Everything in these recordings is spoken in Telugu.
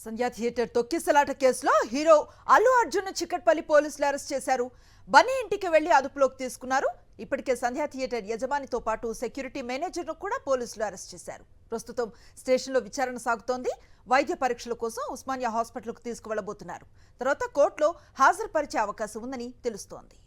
సంధ్యా థియేటర్ తొక్కిసలాట కేసులో హీరో అల్లు అర్జున్ చిక్కట్పల్లి పోలీసులు అరెస్ట్ చేశారు. బన్నీ ఇంటికి వెళ్లి అదుపులోకి తీసుకున్నారు. ఇప్పటికే సంధ్యా థియేటర్ యజమానితో పాటు సెక్యూరిటీ మేనేజర్ను కూడా పోలీసులు అరెస్ట్ చేశారు. ప్రస్తుతం స్టేషన్లో విచారణ సాగుతోంది. వైద్య పరీక్షల కోసం ఉస్మానియా హాస్పిటల్కు తీసుకువెళ్లబోతున్నారు. తర్వాత కోర్టులో హాజరుపరిచే అవకాశం ఉందని తెలుస్తోంది.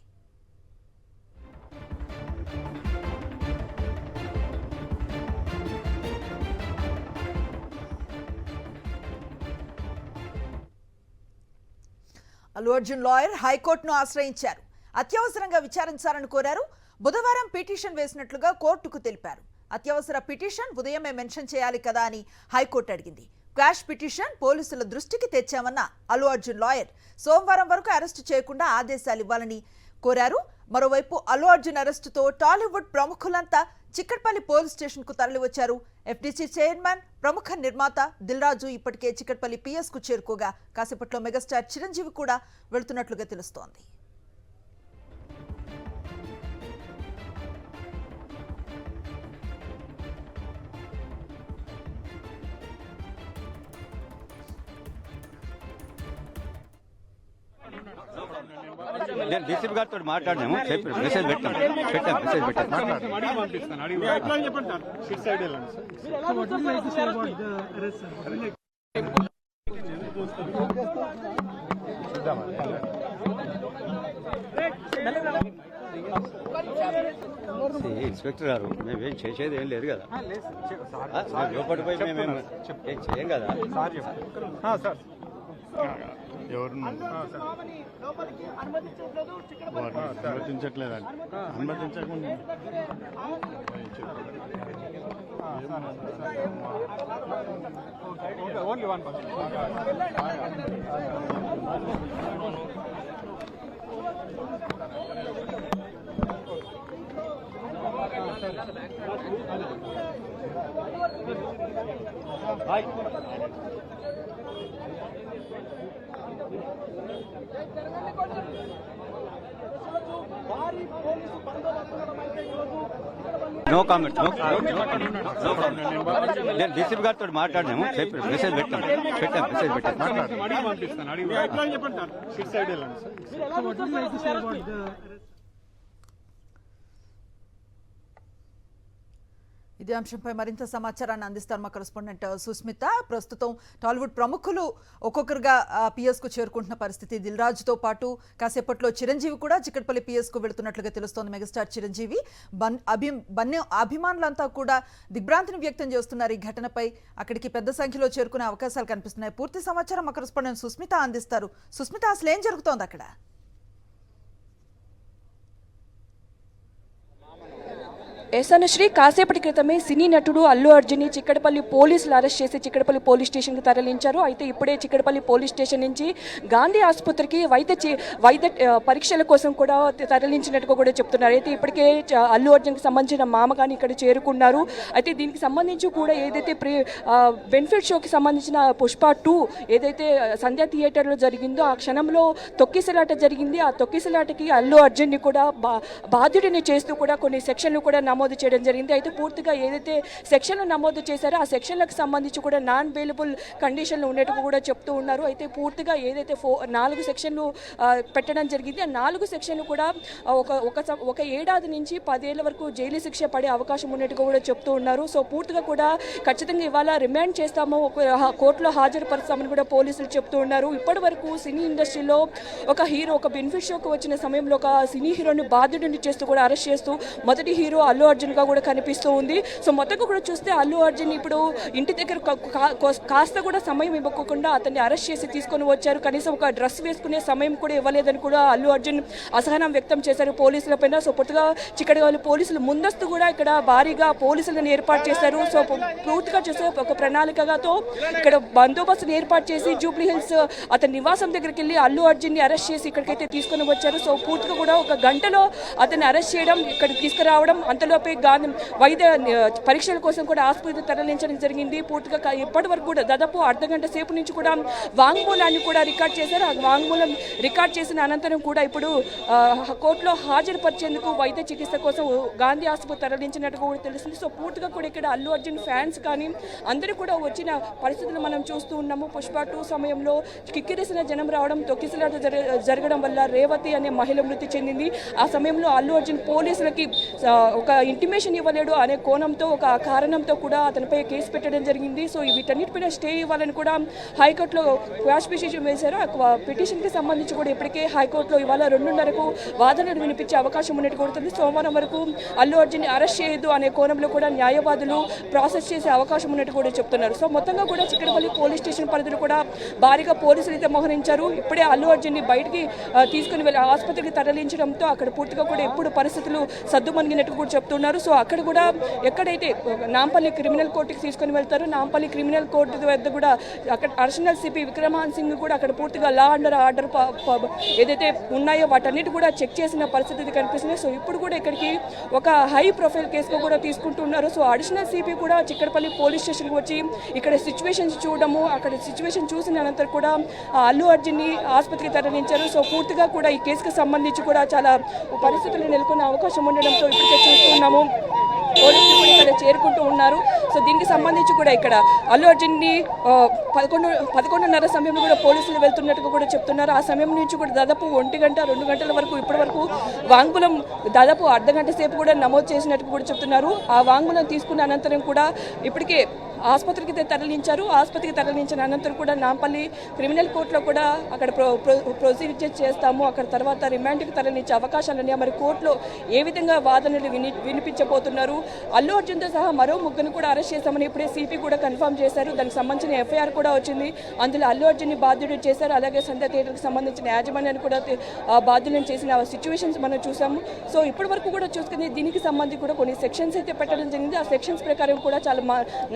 అల్లు అర్జున్ లాయర్ హైకోర్టును ఆశ్రయించారు. అత్యవసరంగా విచారించాలని కోరారు. బుధవారం పిటిషన్ వేసినట్లుగా కోర్టుకు తెలిపారు. అత్యవసర పిటిషన్ ఉదయమే మెన్షన్ చేయాలి కదా అని హైకోర్టు అడిగింది. క్వాష్ పిటిషన్ పోలీసుల దృష్టికి తెచ్చామన్న అల్లు అర్జున్ లాయర్ సోమవారం వరకు అరెస్టు చేయకుండా ఆదేశాలు ఇవ్వాలని కోరారు. మరోవైపు అల్లు అర్జున్ అరెస్టుతో టాలీవుడ్ ప్రముఖులంతా చిక్కట్పల్లి పోలీస్ స్టేషన్ కు తరలివచ్చారు. ఎఫ్డీసీ చైర్మన్, ప్రముఖ నిర్మాత దిల్ రాజు ఇప్పటికే చిక్కట్పల్లి పిఎస్ కు చేరుకోగా కాసేపట్లో మెగాస్టార్ చిరంజీవి కూడా వెళ్తున్నట్లుగా తెలుస్తోంది. నేను డీసీపీ గారితో మాట్లాడినాము. మెసేజ్ పెట్టాం మెసేజ్ పెట్టాను. ఇన్స్పెక్టర్ గారు మేమేం చేసేది ఏం లేదు కదా, లోపలికి పోయి మేమేం ఏం చేయం కదా. అనుమతించట్లేదండి. అనుమతించకుండా నో కామెంట్. నేను డీసీపీ గారితో మాట్లాడినాము. మెసేజ్ పెట్టాం మెసేజ్ పెట్టాను. ఇదే అంశంపై మరింత సమాచారాన్ని అందిస్తారు మా కరెస్పాండెంట్ సుస్మిత. ప్రస్తుతం టాలీవుడ్ ప్రముఖులు ఒక్కొక్కరుగా పిఎస్ కు చేరుకుంటున్న పరిస్థితి. దిల్ రాజుతో పాటు కాసేపట్లో చిరంజీవి కూడా చిక్కట్పల్లి పిఎస్ కు వెళుతున్నట్లుగా తెలుస్తోంది. మెగాస్టార్ చిరంజీవి బన్నీ అభిమానులంతా కూడా దిగ్భ్రాంతిని వ్యక్తం చేస్తున్నారు. ఈ ఘటనపై అక్కడికి పెద్ద సంఖ్యలో చేరుకునే అవకాశాలు కనిపిస్తున్నాయి. పూర్తి సమాచారం మా కరెస్పాండెంట్ సుస్మిత అందిస్తారు. సుస్మిత, అసలు ఏం జరుగుతోంది అక్కడ? శ్రీ కాసేపటి క్రితమే సినీ నటుడు అల్లు అర్జున్ చిక్కడపల్లి పోలీసులు అరెస్ట్ చేసి చిక్కడపల్లి పోలీస్ స్టేషన్కి తరలించారు. అయితే ఇప్పుడే చిక్కడపల్లి పోలీస్ స్టేషన్ నుంచి గాంధీ ఆసుపత్రికి వైద్య పరీక్షల కోసం కూడా తరలించినట్టుగా కూడా చెప్తున్నారు. అయితే ఇప్పటికే అల్లు అర్జున్కి సంబంధించిన మామ కానీ ఇక్కడ చేరుకున్నారు. అయితే దీనికి సంబంధించి కూడా ఏదైతే బెనిఫిట్ షోకి సంబంధించిన పుష్ప 2 ఏదైతే సంధ్యా థియేటర్లో జరిగిందో ఆ క్షణంలో తొక్కిసలాట జరిగింది. ఆ తొక్కిసలాటకి అల్లు అర్జున్ని కూడా బాధ్యుడిని చేస్తూ కూడా కొన్ని సెక్షన్లు కూడా నమోదు చేయడం జరిగింది. అయితే పూర్తిగా ఏదైతే సెక్షన్లు నమోదు చేశారో ఆ సెక్షన్లకు సంబంధించి కూడా నాన్ బెయిలబుల్ కండిషన్లు ఉన్నట్టు కూడా చెప్తూ ఉన్నారు. అయితే పూర్తిగా ఏదైతే 4 సెక్షన్లు పెట్టడం జరిగింది ఆ 4 సెక్షన్లు కూడా ఒక ఏడాది నుంచి 10 ఏళ్ల వరకు జైలు శిక్ష పడే అవకాశం ఉన్నట్టుగా కూడా చెప్తూ ఉన్నారు. సో పూర్తిగా కూడా ఖచ్చితంగా ఇవాళ రిమాండ్ చేస్తాము, కోర్టులో హాజరుపరుస్తామని కూడా పోలీసులు చెప్తూ ఉన్నారు. ఇప్పటి వరకు సినీ ఇండస్ట్రీలో ఒక హీరో ఒక బెనిఫిట్ షోకి వచ్చిన సమయంలో ఒక సినీ హీరోని బాధ్యుడిని చేస్తూ కూడా అరెస్ట్ చేస్తూ మొదటి హీరో అల్లు అర్జున్ గా కూడా కనిపిస్తూ ఉంది. సో మొత్తంగా కూడా చూస్తే అల్లు అర్జున్ ఇప్పుడు ఇంటి దగ్గర కాస్త కూడా సమయం ఇవ్వకుండా అతన్ని అరెస్ట్ చేసి తీసుకొని వచ్చారు. కనీసం ఒక డ్రెస్ వేసుకునే సమయం కూడా ఇవ్వలేదని కూడా అల్లు అర్జున్ అసహనం వ్యక్తం చేశారు పోలీసుల పైన. సో పూర్తిగా చిక్కడపల్లి పోలీసులు ముందస్తు కూడా ఇక్కడ భారీగా పోలీసులను ఏర్పాటు చేశారు. సో పూర్తిగా చూస్తే ఒక ప్రణాళికతో ఇక్కడ బందోబస్తును ఏర్పాటు చేసి జూబ్లీ హిల్స్ అతని నివాసం దగ్గరికి వెళ్ళి అల్లు అర్జున్ ని అరెస్ట్ చేసి ఇక్కడికైతే తీసుకొని వచ్చారు. సో పూర్తిగా కూడా ఒక గంటలో అతన్ని అరెస్ట్ చేయడం, ఇక్కడ తీసుకురావడం, అంతలో ఈలోపే వైద్య పరీక్షల కోసం కూడా ఆసుపత్రికి తరలించడం జరిగింది. పూర్తిగా ఇప్పటి వరకు కూడా దాదాపు అర్ధగంట సేపు నుంచి కూడా వాంగ్మూలాన్ని కూడా రికార్డ్ చేశారు. ఆ వాంగ్మూలం రికార్డ్ చేసిన అనంతరం కూడా ఇప్పుడు కోర్టులో హాజరుపరిచేందుకు వైద్య చికిత్స కోసం గాంధీ ఆసుపత్రి తరలించినట్టు కూడా తెలుస్తుంది. సో పూర్తిగా కూడా ఇక్కడ అల్లు అర్జున్ ఫ్యాన్స్ కానీ అందరూ కూడా వచ్చిన పరిస్థితులు మనం చూస్తూ ఉన్నాము. పుష్ప 2 సమయంలో కిక్కిరిసిన జనం రావడం, తొక్కిసలాట జరగడం వల్ల రేవతి అనే మహిళ మృతి చెందింది. ఆ సమయంలో అల్లు అర్జున్ పోలీసులకి ఒక ఇంటిమేషన్ ఇవ్వలేడు అనే కోణంతో, ఒక కారణంతో కూడా అతనిపై కేసు పెట్టడం జరిగింది. సో వీటన్నిటిపైన స్టే ఇవ్వాలని కూడా హైకోర్టులో క్వాష్ పిటిషన్ వేశారు. ఆ పిటిషన్కి సంబంధించి కూడా ఇప్పటికే హైకోర్టులో ఇవాళ 2:30కు వాదనలు వినిపించే అవకాశం ఉన్నట్టు కూడా సోమవారం వరకు అల్లు అర్జున్ అరెస్ట్ చేయొద్దు అనే కోణంలో కూడా న్యాయవాదులు ప్రాసెస్ చేసే అవకాశం ఉన్నట్టు కూడా చెప్తున్నారు. సో మొత్తంగా కూడా చిక్కడపల్లి పోలీస్ స్టేషన్ పరిధిలో కూడా భారీగా పోలీసులు అయితే మోహరించారు. ఇప్పుడే అల్లు అర్జున్ని బయటికి తీసుకుని వెళ్ళి ఆసుపత్రికి తరలించడంతో అక్కడ పూర్తిగా కూడా ఎప్పుడు పరిస్థితులు సద్దుమణిగినట్టు కూడా చెప్తున్నారు. సో అక్కడ కూడా ఎక్కడైతే నాంపల్లి క్రిమినల్ కోర్టుకి తీసుకుని వెళ్తారు, నాంపల్లి క్రిమినల్ కోర్టు వద్ద కూడా అక్కడ అడిషనల్ సిపి విక్రమాన్ సింగ్ కూడా అక్కడ పూర్తిగా లా అండ్ ఆర్డర్ ఏదైతే ఉన్నాయో వాటన్నిటి కూడా చెక్ చేసిన పరిస్థితి కనిపిస్తుంది. సో ఇప్పుడు కూడా ఇక్కడికి ఒక హై ప్రొఫైల్ కేసులో కూడా తీసుకుంటున్నారు. సో అడిషనల్ సిపి కూడా చిక్కడపల్లి పోలీస్ స్టేషన్కి వచ్చి ఇక్కడ సిచ్యువేషన్స్ చూడడము, అక్కడ సిచ్యువేషన్ చూసిన అనంతరం కూడా అల్లు అర్జున్ని ఆసుపత్రికి తరలించారు. సో పూర్తిగా కూడా ఈ కేసుకు సంబంధించి కూడా చాలా పరిస్థితులు నెలకొన్న అవకాశం ఉండడంతో ఇప్పటికే చూస్తున్నాము పోలీసులు కూడా ఇక్కడ చేరుకుంటూ ఉన్నారు. సో దీనికి సంబంధించి కూడా ఇక్కడ అల్లు అర్జున్ని 11:30 సమయంలో కూడా పోలీసులు వెళ్తున్నట్టుగా కూడా చెప్తున్నారు. ఆ సమయం నుంచి కూడా దాదాపు 1 గంట 2 గంటల వరకు ఇప్పటి వరకు వాంగ్మూలం దాదాపు అర్ధగంట సేపు కూడా నమోదు చేసినట్టు కూడా చెప్తున్నారు. ఆ వాంగ్మూలం తీసుకున్న అనంతరం కూడా ఇప్పటికే ఆసుపత్రికి తరలించారు. ఆసుపత్రికి తరలించిన అనంతరం కూడా నాంపల్లి క్రిమినల్ కోర్టులో కూడా అక్కడ ప్రొసీజర్ చేస్తాము, అక్కడ తర్వాత రిమాండ్కి తరలించే అవకాశాలని మరి కోర్టులో ఏ విధంగా వాదనలు వినిపించబోతున్నారు. అల్లు అర్జున్తో సహా మరో 3 కూడా అరెస్ట్ చేశామని ఇప్పుడే సిపి కూడా కన్ఫర్మ్ చేశారు. దానికి సంబంధించిన ఎఫ్ఐఆర్ కూడా వచ్చింది. అందులో అల్లు అర్జున్ని బాధ్యుడు చేశారు. అలాగే సంధ్య థియేటర్కి సంబంధించిన యాజమాన్యాన్ని కూడా బాధ్యులను చేసిన సిచ్యువేషన్స్ మనం చూసాము. సో ఇప్పటి వరకు కూడా చూసుకుని దీనికి సంబంధించి కూడా కొన్ని సెక్షన్స్ అయితే పెట్టడం జరిగింది. ఆ సెక్షన్స్ ప్రకారం కూడా చాలా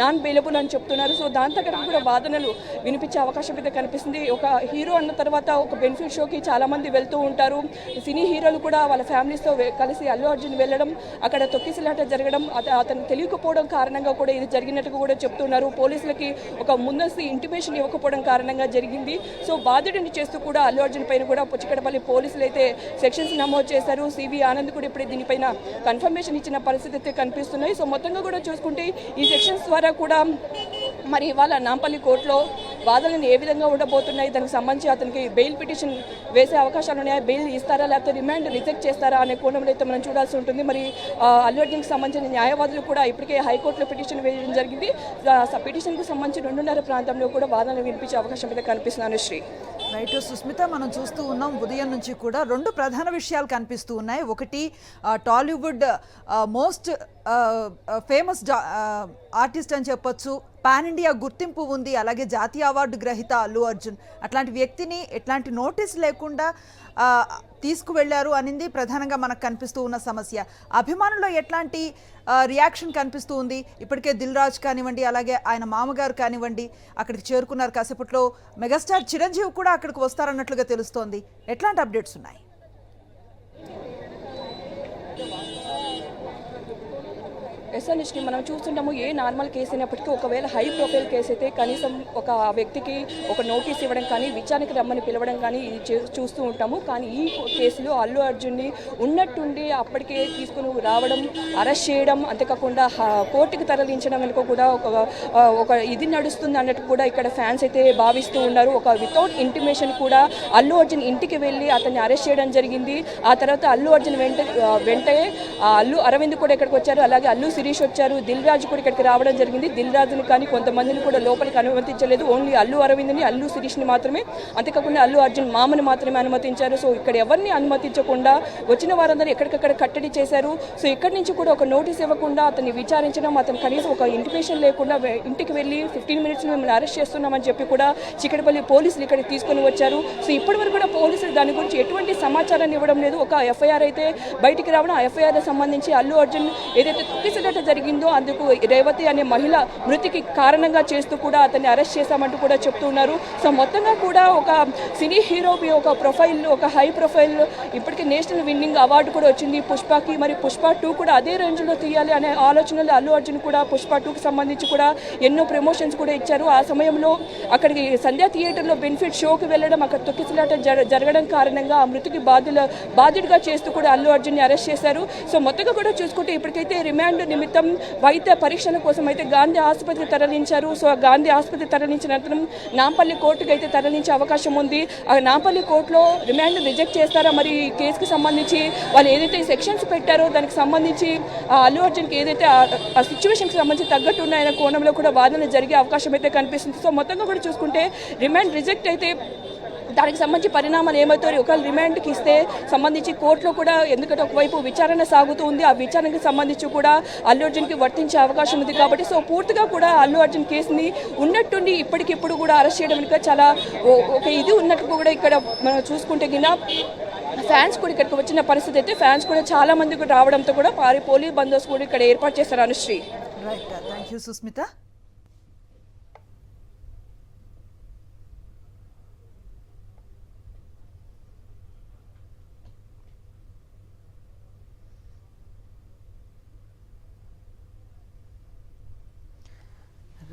నాన్ బెయిలబుల్ అని చెప్తున్నారు. సో దాంతో కూడా వాదనలు వినిపించే అవకాశం అయితే కనిపిస్తుంది. ఒక హీరో అన్న తర్వాత ఒక బెనిఫిట్ షోకి చాలా మంది వెళ్తూ ఉంటారు. సినీ హీరోలు కూడా వాళ్ళ ఫ్యామిలీస్తో కలిసి అల్లు అర్జున్ వెళ్ళడం, అక్కడ తొక్కిసలాట జరగడం, అతను తెలియకపోవడం కారణంగా కూడా ఇది జరిగినట్టుగా కూడా చెప్తున్నారు. పోలీసులకి ఒక ముందస్తు ఇంటిమేషన్ ఇవ్వకపోవడం కారణంగా జరిగింది. సో బాధ్యుడిని చేస్తూ కూడా అల్లు అర్జున్ పైన కూడా చిక్కడపల్లి పోలీసులు అయితే సెక్షన్స్ నమోదు చేశారు. సివి ఆనంద్ కూడా ఇప్పుడే దీనిపైన కన్ఫర్మేషన్ ఇచ్చిన పరిస్థితి అయితే కనిపిస్తున్నాయి. సో మొత్తంగా కూడా చూసుకుంటే ఈ సెక్షన్స్ ద్వారా కూడా మరి ఇవాళ నాంపల్లి కోర్టులో వాదనలు ఏ విధంగా ఉండబోతున్నాయి, దానికి సంబంధించి అతనికి బెయిల్ పిటిషన్ వేసే అవకాశాలు ఉన్నాయా, బెయిల్ ఇస్తారా లేకపోతే రిమాండ్ రిజెక్ట్ చేస్తారా అనే కోణంలో అయితే మనం చూడాల్సి ఉంటుంది. మరి అల్లు అర్జున్కి సంబంధించిన న్యాయవాదులు కూడా ఇప్పటికే హైకోర్టులో పిటిషన్ వేయడం జరిగింది. పిటిషన్కు సంబంధించి 2:30 ప్రాంతంలో కూడా వాదనలు వినిపించే అవకాశం అయితే కనిపిస్తున్నాను. శ్రీ రైట్ సుస్మిత, మనం చూస్తూ ఉన్నాం ఉదయం నుంచి కూడా 2 ప్రధాన విషయాలు కనిపిస్తూ ఉన్నాయి. ఒకటి టాలీవుడ్ మోస్ట్ ఫేమస్ ఆర్టిస్ట్ అని చెప్పొచ్చు, పాన్ ఇండియా గుర్తింపు ఉంది, అలాగే జాతీయ అవార్డు గ్రహీత అల్లు అర్జున్. అట్లాంటి వ్యక్తిని ఎట్లాంటి నోటీస్ లేకుండా తీసుకువెళ్లారు అనింది ప్రధానంగా మనకు కనిపిస్తూ ఉన్న సమస్య. అభిమానుల్లో ఎట్లాంటి రియాక్షన్ కనిపిస్తూ ఉంది? ఇప్పటికే దిల్ రాజు కానివ్వండి, అలాగే ఆయన మామగారు కానివ్వండి అక్కడికి చేరుకున్నారు. కాసేపట్లో మెగాస్టార్ చిరంజీవి కూడా అక్కడికి వస్తారన్నట్లుగా తెలుస్తోంది. ఎట్లాంటి అప్డేట్స్ ఉన్నాయి? ఎస్ఎన్ఎస్ని మనం చూస్తుంటాము. ఏ నార్మల్ కేసు అయినప్పటికీ ఒకవేళ హై ప్రొఫైల్ కేసు అయితే కనీసం ఒక వ్యక్తికి ఒక నోటీస్ ఇవ్వడం కానీ, విచారణకి రమ్మని పిలవడం కానీ ఇది చూస్తూ ఉంటాము. కానీ ఈ కేసులో అల్లు అర్జున్ని ఉన్నట్టుండి అప్పటికే తీసుకుని రావడం, అరెస్ట్ చేయడం, అంతేకాకుండా కోర్టుకి తరలించడం వెనుక కూడా ఒక ఇది నడుస్తుంది అన్నట్టు కూడా ఇక్కడ ఫ్యాన్స్ అయితే భావిస్తూ ఉన్నారు. ఒక వితౌట్ ఇంటిమేషన్ కూడా అల్లు అర్జున్ ఇంటికి వెళ్ళి అతన్ని అరెస్ట్ చేయడం జరిగింది. ఆ తర్వాత అల్లు అర్జున్ వెంటనే అల్లు అరవింద్ కూడా ఇక్కడికి వచ్చారు. అలాగే అల్లు శిరీష్ వచ్చారు, దిల్ రాజు కూడా ఇక్కడికి రావడం జరిగింది. దిల్ రాజుని కానీ కొంతమందిని కూడా లోపలికి అనుమతించలేదు. ఓన్లీ అల్లు అరవింద్ని, అల్లు శిరీష్ని మాత్రమే, అంతేకాకుండా అల్లు అర్జున్ మామని మాత్రమే అనుమతించారు. సో ఇక్కడ ఎవరిని అనుమతించకుండా వచ్చిన వారందరూ ఎక్కడికక్కడ కట్టడి చేశారు. సో ఇక్కడి నుంచి కూడా ఒక నోటీస్ ఇవ్వకుండా అతన్ని విచారించడం, అతను కనీసం ఒక ఇంటిమేషన్ లేకుండా ఇంటికి వెళ్ళి 15 మినిట్స్లో మిమ్మల్ని అరెస్ట్ చేస్తున్నామని చెప్పి కూడా చిక్కడపల్లి పోలీసులు ఇక్కడికి తీసుకొని వచ్చారు. సో ఇప్పటి వరకు కూడా పోలీసులు దాని గురించి ఎటువంటి సమాచారాన్ని ఇవ్వడం లేదు. ఒక ఎఫ్ఐఆర్ అయితే బయటికి రావడం, ఆ ఎఫ్ఐఆర్ సంబంధించి అల్లు అర్జున్ ఏదైతే తొక్కిసలాట దుర్ఘటన జరిగిందో అందుకు రేవతి అనే మహిళ మృతికి కారణంగా చేస్తూ కూడా అతన్ని అరెస్ట్ చేశామంటూ కూడా చెప్తున్నారు. సో మొత్తంగా కూడా ఒక సినీ హీరోకి ఒక ప్రొఫైల్, ఒక హై ప్రొఫైల్, ఇప్పటికే నేషనల్ విన్నింగ్ అవార్డు కూడా వచ్చింది పుష్పకి. మరి పుష్ప 2 కూడా అదే రేంజ్లో తీయాలి అనే ఆలోచనలు అల్లు అర్జున్ కూడా పుష్ప 2కి సంబంధించి కూడా ఎన్నో ప్రమోషన్స్ కూడా ఇచ్చారు. ఆ సమయంలో అక్కడికి సంధ్యా థియేటర్లో బెనిఫిట్ షోకి వెళ్ళడం, అక్కడ తొక్కిసలాట జరగడం కారణంగా ఆ మృతికి బాధ్యుడిగా చేస్తూ కూడా అల్లు అర్జున్ని అరెస్ట్ చేశారు. సో మొత్తంగా కూడా చూసుకుంటే ఇప్పటికైతే రిమాండ్ నిమిత్తం వైద్య పరీక్షల కోసం అయితే గాంధీ ఆసుపత్రికి తరలించారు. సో గాంధీ ఆసుపత్రి తరలించిన అనంతరం నాంపల్లి కోర్టుకు అయితే తరలించే అవకాశం ఉంది. ఆ నాంపల్లి కోర్టులో రిమాండ్ రిజెక్ట్ చేస్తారా, మరి ఈ కేసుకి సంబంధించి వాళ్ళు ఏదైతే సెక్షన్స్ పెట్టారో దానికి సంబంధించి అల్లు అర్జున్కి ఏదైతే ఆ సిచ్యువేషన్కి సంబంధించి తగ్గట్టు ఉన్నాయన్న కోణంలో కూడా వాదనలు జరిగే అవకాశం అయితే కనిపిస్తుంది. సో మొత్తంగా కూడా చూసుకుంటే రిమాండ్ రిజెక్ట్ అయితే దానికి సంబంధించి పరిణామాలు ఏమవుతాయి, ఒకవేళ రిమాండ్కి ఇస్తే సంబంధించి కోర్టులో కూడా, ఎందుకంటే ఒకవైపు విచారణ సాగుతూ ఉంది, ఆ విచారణకి సంబంధించి కూడా అల్లు అర్జున్కి వర్తించే అవకాశం ఉంది. కాబట్టి సో పూర్తిగా కూడా అల్లు అర్జున్ కేసుని ఉన్నట్టుండి ఇప్పటికిప్పుడు కూడా అరెస్ట్ చేయడం వెనుక చాలా ఒక ఇది ఉన్నట్టు కూడా ఇక్కడ మనం చూసుకుంటే గిన ఫ్యాన్స్ కూడా ఇక్కడికి వచ్చిన పరిస్థితి అయితే ఫ్యాన్స్ కూడా చాలా మంది కూడా రావడంతో కూడా పోలీస్ బందోబస్తు కూడా ఇక్కడ ఏర్పాటు చేశారు. Anushree. Right, thank you Susmita.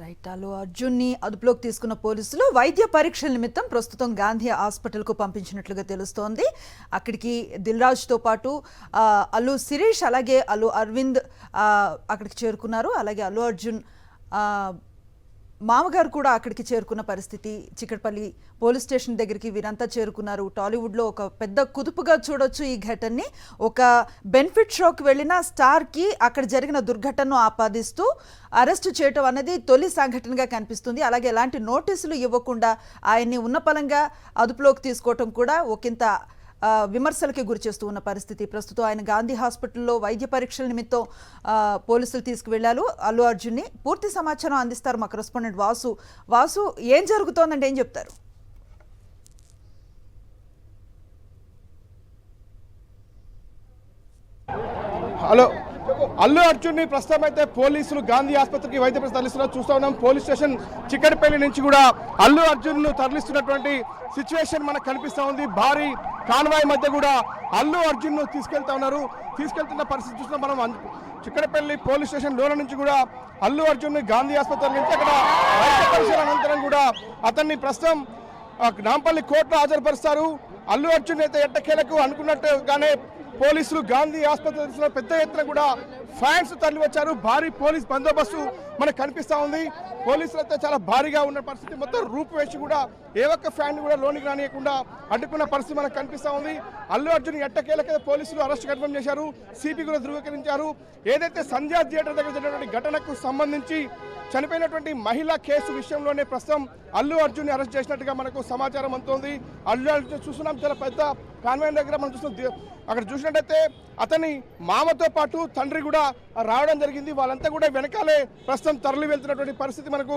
Right, Allu అర్జున్ని అదుపులోకి తీసుకున్న పోలీసులు వైద్య పరీక్షల నిమిత్తం ప్రస్తుతం గాంధీ హాస్పిటల్కు పంపించినట్లుగా తెలుస్తోంది. అక్కడికి దిల్ రాజుతో పాటు అల్లు శిరీష్ అలాగే అల్లు అరవింద్ అక్కడికి చేరుకున్నారు. అలాగే అల్లు అర్జున్ మామగారు కూడా అక్కడికి చేరుకున్న పరిస్థితి. చిక్కడపల్లి పోలీస్ స్టేషన్ దగ్గరికి వీరంతా చేరుకున్నారు. టాలీవుడ్లో ఒక పెద్ద కుదుపుగా చూడొచ్చు ఈ ఘటనని. ఒక బెనిఫిట్ షోకి వెళ్ళిన స్టార్కి అక్కడ జరిగిన దుర్ఘటనను ఆపాదిస్తూ అరెస్టు చేయటం అనేది తొలి సంఘటనగా కనిపిస్తుంది. అలాగే ఎలాంటి నోటీసులు ఇవ్వకుండా ఆయన్ని ఉన్నపలంగా అదుపులోకి తీసుకోవటం కూడా ఒకంత విమర్శలకి గురి చేస్తూ ఉన్న పరిస్థితి. ప్రస్తుతం ఆయన గాంధీ హాస్పిటల్లో వైద్య పరీక్షల నిమిత్తం పోలీసులు తీసుకువెళ్లారు అల్లు అర్జున్ని. పూర్తి సమాచారం అందిస్తారు మా కరెస్పాండెంట్ వాసు. ఏం జరుగుతోందంటే ఏం చెప్తారు? హలో, అల్లు అర్జున్ని ప్రస్తుతం అయితే పోలీసులు గాంధీ ఆసుపత్రికి వైద్య పరీక్ష తరలిస్తున్నారు. చూస్తూ ఉన్నాం పోలీస్ స్టేషన్ చిక్కడపల్లి నుంచి కూడా అల్లు అర్జున్ను తరలిస్తున్నటువంటి సిచ్యువేషన్ మనకు కనిపిస్తూ ఉంది. భారీ కాన్వాయ్ మధ్య కూడా అల్లు అర్జున్ను తీసుకెళ్తున్న పరిస్థితి చూస్తున్నాం మనం. చిక్కడపల్లి పోలీస్ స్టేషన్ లోన నుంచి కూడా అల్లు అర్జున్ని గాంధీ ఆసుపత్రి నుంచి అక్కడ వైద్య పరీక్షల అనంతరం కూడా అతన్ని ప్రస్తుతం నాంపల్లి కోర్టులో హాజరుపరుస్తారు. అల్లు అర్జున్ అయితే ఎట్టకేలకు అనుకున్నట్టుగానే పోలీసులు గాంధీ ఆసుపత్రిలో పెద్ద ఎత్తున కూడా ఫ్యాన్స్ తరలి వచ్చారు. భారీ పోలీస్ బందోబస్తు మనకు కనిపిస్తూ ఉంది. పోలీసులు అయితే చాలా భారీగా ఉన్న పరిస్థితి. మొత్తం రూపు వేసి కూడా ఏ ఒక్క ఫ్యాన్ కూడా లోనికి రానియకుండా అడ్డుకున్న పరిస్థితి మనకు కనిపిస్తూ ఉంది. అల్లు అర్జున్ ఎట్టకేలకే పోలీసులు అరెస్ట్ కన్ఫర్మ్ చేశారు. సిపి కూడా ధృవీకరించారు. ఏదైతే సంధ్యా థియేటర్ దగ్గర జరిగినటువంటి ఘటనకు సంబంధించి చనిపోయినటువంటి మహిళా కేసు విషయంలోనే ప్రస్తుతం అల్లు అర్జున్ అరెస్ట్ చేసినట్టుగా మనకు సమాచారం అందుతోంది. అల్లు అర్జున్ చూస్తున్నాం, చాలా పెద్ద కాన్వాయ్ దగ్గర మనం చూస్తున్నాం. అక్కడ చూసినట్టయితే అతని మామతో పాటు తండ్రి కూడా రావడం జరిగింది. వాళ్ళంతా కూడా వెనకాలే ప్రస్తుతం తరలి వెళ్తున్నటువంటి పరిస్థితి మనకు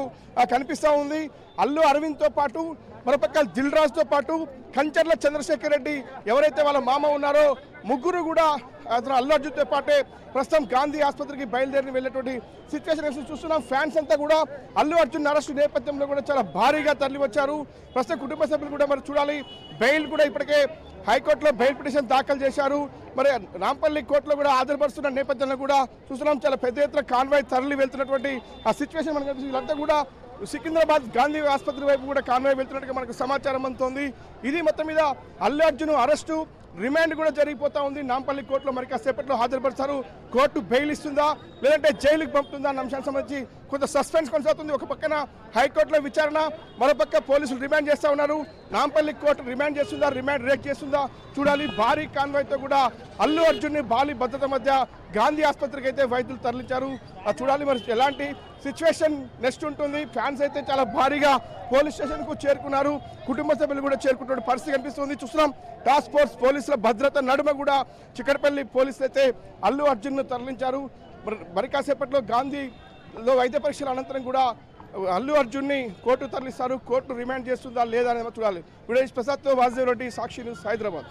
కనిపిస్తూ ఉంది. అల్లు అరవింద్తో పాటు మరోపక్క దిల్ రాజుతో పాటు కంచర్ల చంద్రశేఖర్ రెడ్డి ఎవరైతే వాళ్ళ మామ ఉన్నారో ముగ్గురు కూడా అతను అల్లు అర్జున్తో పాటే ప్రస్తుతం గాంధీ ఆసుపత్రికి బయలుదేరి వెళ్ళేటువంటి సిచ్యువేషన్ చూస్తున్నాం. ఫ్యాన్స్ అంతా కూడా అల్లు అర్జున్ అరెస్టు నేపథ్యంలో కూడా చాలా భారీగా తరలి వచ్చారు. ప్రస్తుతం కుటుంబ సభ్యులు కూడా మరి చూడాలి. బెయిల్ కూడా ఇప్పటికే హైకోర్టులో బెయిల్ పిటిషన్ దాఖలు చేశారు. మరి నాంపల్లి కోర్టులో కూడా హాజరుపరుస్తున్న నేపథ్యంలో కూడా చూస్తున్నాం చాలా పెద్ద ఎత్తున కాన్వాయ్ తరలి వెళ్తున్నటువంటి ఆ సిచ్యువేషన్ మనకు కనిపిస్తుంది. వీళ్ళంతా కూడా సికింద్రాబాద్ గాంధీ ఆసుపత్రి వైపు కూడా కాన్వాయ్ వెళ్తున్నట్టుగా మనకు సమాచారం అందుతోంది. ఇది మొత్తం మీద అల్లు అర్జున్ అరెస్టు రిమాండ్ కూడా జరిగిపోతా ఉంది. నాంపల్లి కోర్టులో మరి కాసేపట్లో హాజరుపరుస్తారు. కోర్టు బెయిల్ ఇస్తుందా లేదంటే జైలుకి పంపుతుందా అన్న అంశానికి సంబంధించి కొంత సస్పెన్స్ కొనసాగుతుంది. ఒక పక్కన హైకోర్టులో విచారణ, మరోపక్క పోలీసులు రిమాండ్ చేస్తూ ఉన్నారు. నాంపల్లి కోర్టు రిమాండ్ చేస్తుందా, రిమాండ్ రిజెక్ట్ చేస్తుందా చూడాలి. భారీ కాన్వాయ్తో కూడా అల్లు అర్జున్ని భారీ భద్రత మధ్య గాంధీ ఆసుపత్రికి అయితే వైద్యులు తరలించారు. చూడాలి మరి ఎలాంటి సిచ్యువేషన్ నెక్స్ట్ ఉంటుంది. ఫ్యాన్స్ అయితే చాలా భారీగా పోలీస్ స్టేషన్కు చేరుకున్నారు. కుటుంబ సభ్యులు కూడా చేరుకుంటున్న పరిస్థితి కనిపిస్తుంది. చూస్తున్నాం టాస్క్ ఫోర్స్ పోలీసుల భద్రత నడుమ కూడా చిక్కడపల్లి పోలీసులు అయితే అల్లు అర్జున్ను తరలించారు. మరి కాసేపట్లో గాంధీలో వైద్య పరీక్షల అనంతరం కూడా అల్లు అర్జున్ని కోర్టు తరలిస్తారు. కోర్టు రిమాండ్ చేస్తుందా లేదా అనేది చూడాలి. వీడియో ప్రసాద్తో వాసుదేవ్ రెడ్డి, సాక్షి న్యూస్, హైదరాబాద్.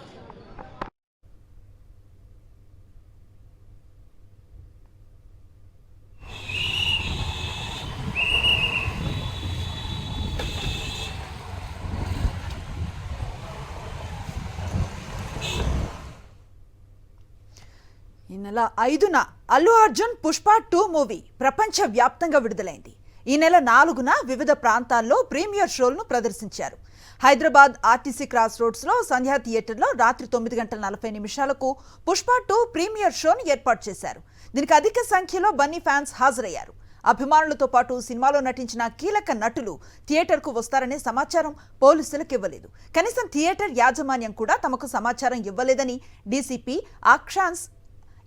ఈ నెల 5న అల్లు అర్జున్ పుష్ప 2 మూవీ ప్రపంచ వ్యాప్తంగా విడుదలైంది. ఈ నెల 4న వివిధ ప్రాంతాల్లో ప్రీమియర్ షోలను ప్రదర్శించారు. హైదరాబాద్ ఆర్టీసీ క్రాస్ రోడ్స్ లో సంధ్యా థియేటర్లో రాత్రి 9:40 పుష్ప 2 ప్రీమియర్ షోను ఏర్పాటు చేశారు. దీనికి అధిక సంఖ్యలో బన్నీ ఫ్యాన్స్ హాజరయ్యారు. అభిమానులతో పాటు సినిమాలో నటించిన కీలక నటులు థియేటర్కు వస్తారనే సమాచారం పోలీసులకు ఇవ్వలేదు. కనీసం థియేటర్ యాజమాన్యం కూడా తమకు సమాచారం ఇవ్వలేదని డీసీపీ అక్షాన్స్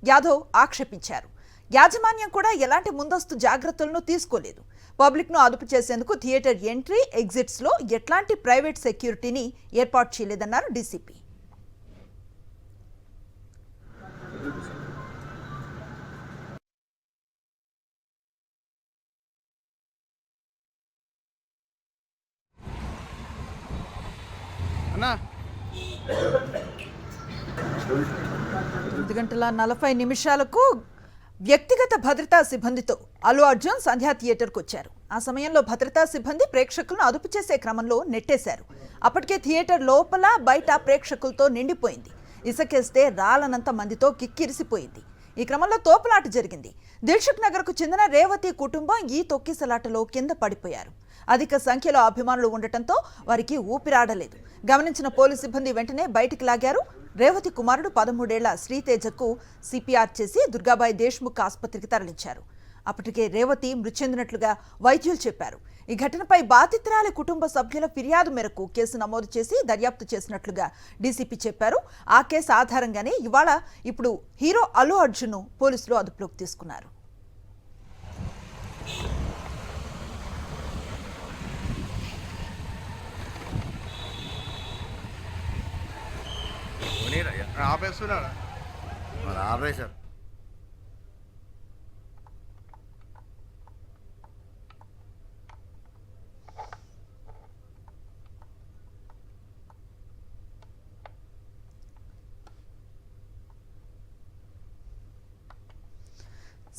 యాదవ్ ఆక్షేపించారు. యాజమాన్యం కూడా ఎలాంటి ముందస్తు జాగ్రత్తలను తీసుకోలేదు. పబ్లిక్ను అదుపు చేసేందుకు థియేటర్ ఎంట్రీ ఎగ్జిట్స్లో ఎట్లాంటి ప్రైవేట్ సెక్యూరిటీని ఏర్పాటు చేయలేదన్నారు డీసీపీ. అన్నా 9:40 వ్యక్తిగత భద్రతా సిబ్బందితో అల్లు అర్జున్ సంధ్యా థియేటర్కు వచ్చారు. ఆ సమయంలో భద్రతా సిబ్బంది ప్రేక్షకులను అదుపు చేసే క్రమంలో నెట్టేశారు. అప్పటికే థియేటర్ లోపల బయట ప్రేక్షకులతో నిండిపోయింది. ఇసుకేస్తే రాలనంత మందితో కిక్కిరిసిపోయింది. ఈ క్రమంలో తోపులాట జరిగింది. దిల్సుఖ్ నగర్కు చెందిన రేవతి కుటుంబం ఈ తొక్కిసలాటలో కింద పడిపోయారు. అధిక సంఖ్యలో అభిమానులు ఉండటంతో వారికి ఊపిరాడలేదు. గమనించిన పోలీసు సిబ్బంది వెంటనే బయటికి లాగారు. రేవతి కుమారుడు 13 ఏళ్ల శ్రీతేజకు సిపిఆర్ చేసి దుర్గాబాయి దేశ్ముఖ్ ఆసుపత్రికి తరలించారు. అప్పటికే రేవతి మృతి చెందినట్లుగా వైద్యులు చెప్పారు. ఈ ఘటనపై బాధితురాలి కుటుంబ సభ్యుల ఫిర్యాదు మేరకు కేసు నమోదు చేసి దర్యాప్తు చేసినట్లుగా డీసీపీ చెప్పారు. ఆ కేసు ఆధారంగానే ఇప్పుడు హీరో అల్లు అర్జున్ను పోలీసులు అదుపులోకి తీసుకున్నారు. ఆపేస్తున్నాడా మరి ఆపేశారు.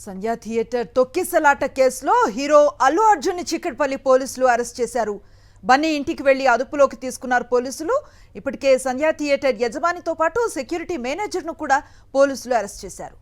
సంధ్యా థియేటర్ తొక్కిసలాట కేసులో హీరో అల్లు అర్జున్ చిక్కడపల్లి పోలీసులు అరెస్ట్ చేశారు. బన్నీ ఇంటికి వెళ్లి అదుపులోకి తీసుకున్నారు పోలీసులు. ఇప్పటికే సంధ్యా థియేటర్ యజమానితో పాటు సెక్యూరిటీ మేనేజర్ను కూడా పోలీసులు అరెస్ట్ చేశారు.